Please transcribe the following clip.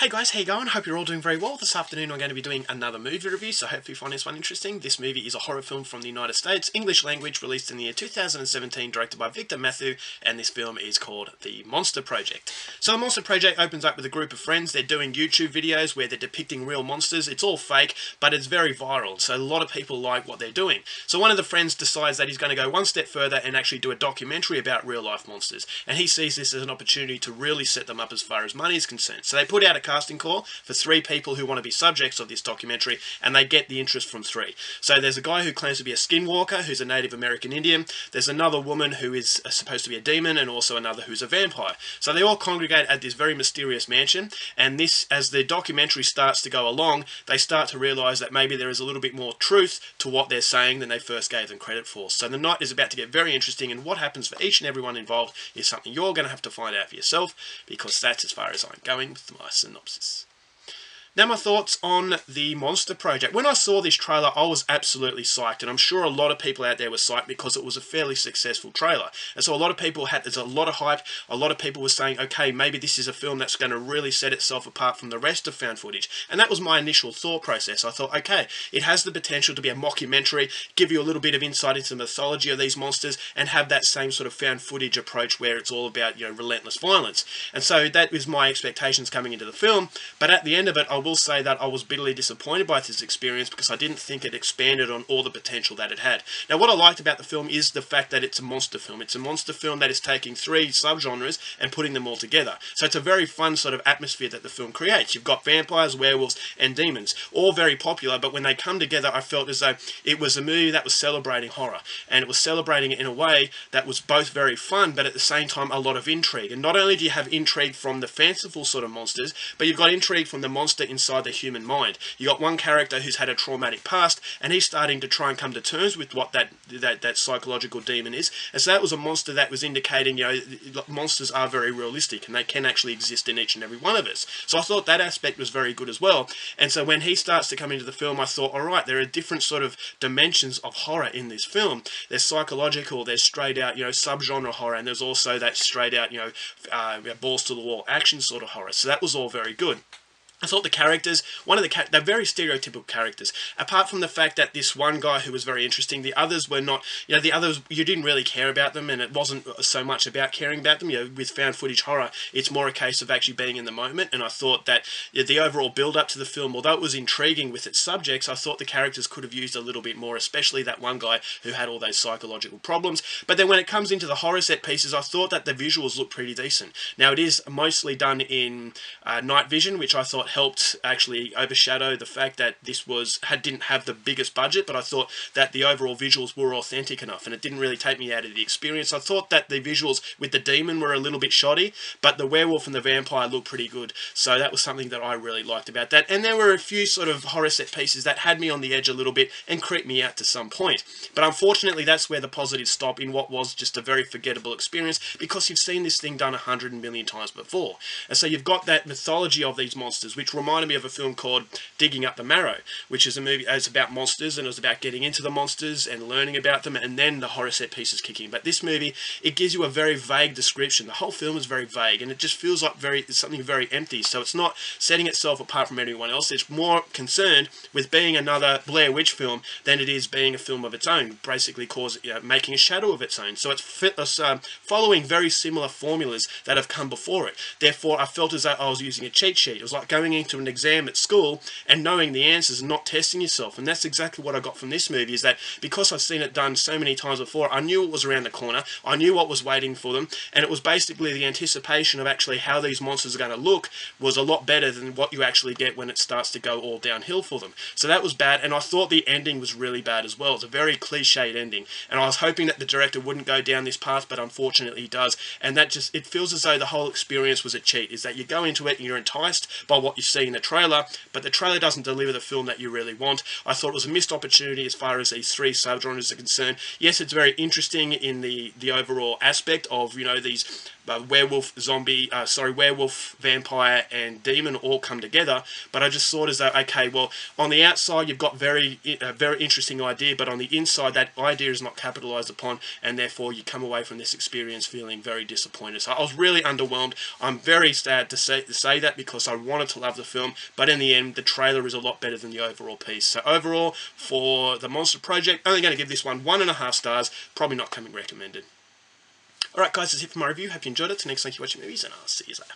Hey guys, how you going? Hope you're all doing very well. This afternoon I'm going to be doing another movie review, so hopefully you find this one interesting. This movie is a horror film from the United States, English language, released in the year 2017, directed by Victor Matthew, and this film is called The Monster Project. So The Monster Project opens up with a group of friends. They're doing YouTube videos where they're depicting real monsters. It's all fake, but it's very viral, so a lot of people like what they're doing. So one of the friends decides that he's going to go one step further and actually do a documentary about real life monsters, and he sees this as an opportunity to really set them up as far as money is concerned. So they put out a casting call for 3 people who want to be subjects of this documentary, and they get the interest from 3. So there's a guy who claims to be a skinwalker, who's a Native American Indian. There's another woman who is supposed to be a demon, and also another who's a vampire. So they all congregate at this very mysterious mansion, and this, as the documentary starts to go along, they start to realise that maybe there is a little bit more truth to what they're saying than they first gave them credit for. So the night is about to get very interesting, and what happens for each and everyone involved is something you're going to have to find out for yourself, because that's as far as I'm going with my synopsis. Now my thoughts on The Monster Project. When I saw this trailer, I was absolutely psyched, and I'm sure a lot of people out there were psyched because it was a fairly successful trailer. And so a lot of people there's a lot of hype, a lot of people were saying, okay, maybe this is a film that's going to really set itself apart from the rest of found footage. And that was my initial thought process. I thought, okay, it has the potential to be a mockumentary, give you a little bit of insight into the mythology of these monsters, and have that same sort of found footage approach where it's all about, relentless violence. And so that was my expectations coming into the film, but at the end of it, I will say that I was bitterly disappointed by this experience because I didn't think it expanded on all the potential that it had. Now, what I liked about the film is the fact that it's a monster film. It's a monster film that is taking 3 subgenres and putting them all together. So it's a very fun sort of atmosphere that the film creates. You've got vampires, werewolves, and demons, all very popular, but when they come together, I felt as though it was a movie that was celebrating horror, and it was celebrating it in a way that was both very fun, but at the same time a lot of intrigue. And not only do you have intrigue from the fanciful sort of monsters, but you've got intrigue from the monster inside the human mind. You got one character who's had a traumatic past, and he's starting to try and come to terms with what that psychological demon is. And so that was a monster that was indicating, monsters are very realistic, and they can actually exist in each and every one of us. So I thought that aspect was very good as well. And so when he starts to come into the film, I thought, all right, there are different sort of dimensions of horror in this film. There's psychological, there's straight out, subgenre horror, and there's also that straight out, balls to the wall action sort of horror. So that was all very good. I thought the characters, they're very stereotypical characters. Apart from the fact that this one guy who was very interesting, the others were not, the others, you didn't really care about them, and it wasn't so much about caring about them. With found footage horror, it's more a case of actually being in the moment, and I thought that the overall build-up to the film, although it was intriguing with its subjects, I thought the characters could have used a little bit more, especially that one guy who had all those psychological problems. But then when it comes into the horror set pieces, I thought that the visuals looked pretty decent. Now, it is mostly done in night vision, which I thought helped actually overshadow the fact that this didn't have the biggest budget, but I thought that the overall visuals were authentic enough, and it didn't really take me out of the experience. I thought that the visuals with the demon were a little bit shoddy, but the werewolf and the vampire looked pretty good, so that was something that I really liked about that. And there were a few sort of horror set pieces that had me on the edge a little bit and creeped me out to some point, but unfortunately that's where the positives stop in what was just a very forgettable experience, because you've seen this thing done 100 million times before. And so you've got that mythology of these monsters, which reminded me of a film called Digging Up the Marrow, which is a movie it's about monsters, and it was about getting into the monsters and learning about them, and then the horror set pieces kicking. But this movie, it gives you a very vague description. The whole film is very vague, and it just feels like something very empty. So it's not setting itself apart from anyone else. It's more concerned with being another Blair Witch film than it is being a film of its own, basically making a shadow of its own. So it's following very similar formulas that have come before it. Therefore, I felt as though I was using a cheat sheet. It was like going into an exam at school and knowing the answers and not testing yourself. And that's exactly what I got from this movie, is that because I've seen it done so many times before, I knew it was around the corner, I knew what was waiting for them, and it was basically the anticipation of actually how these monsters are going to look was a lot better than what you actually get when it starts to go all downhill for them. So that was bad, and I thought the ending was really bad as well. It's a very cliched ending, and I was hoping that the director wouldn't go down this path, but unfortunately he does, and that it feels as though the whole experience was a cheat, is that you go into it and you're enticed by what you see in the trailer, but the trailer doesn't deliver the film that you really want. I thought it was a missed opportunity as far as these 3 subgenres are concerned. Yes, it's very interesting in the overall aspect of, these werewolf, zombie, werewolf, vampire, and demon all come together. But I just thought as though, okay, well, on the outside you've got very interesting idea, but on the inside that idea is not capitalized upon, and therefore you come away from this experience feeling very disappointed. So I was really underwhelmed. I'm very sad to say that, because I wanted to love the film, but in the end the trailer is a lot better than the overall piece. So overall, for the Monster Project, only going to give this one 1.5 stars. Probably not coming recommended. Alright guys, that's it for my review. Hope you enjoyed it. Till next time, keep watching movies, and I'll see you later.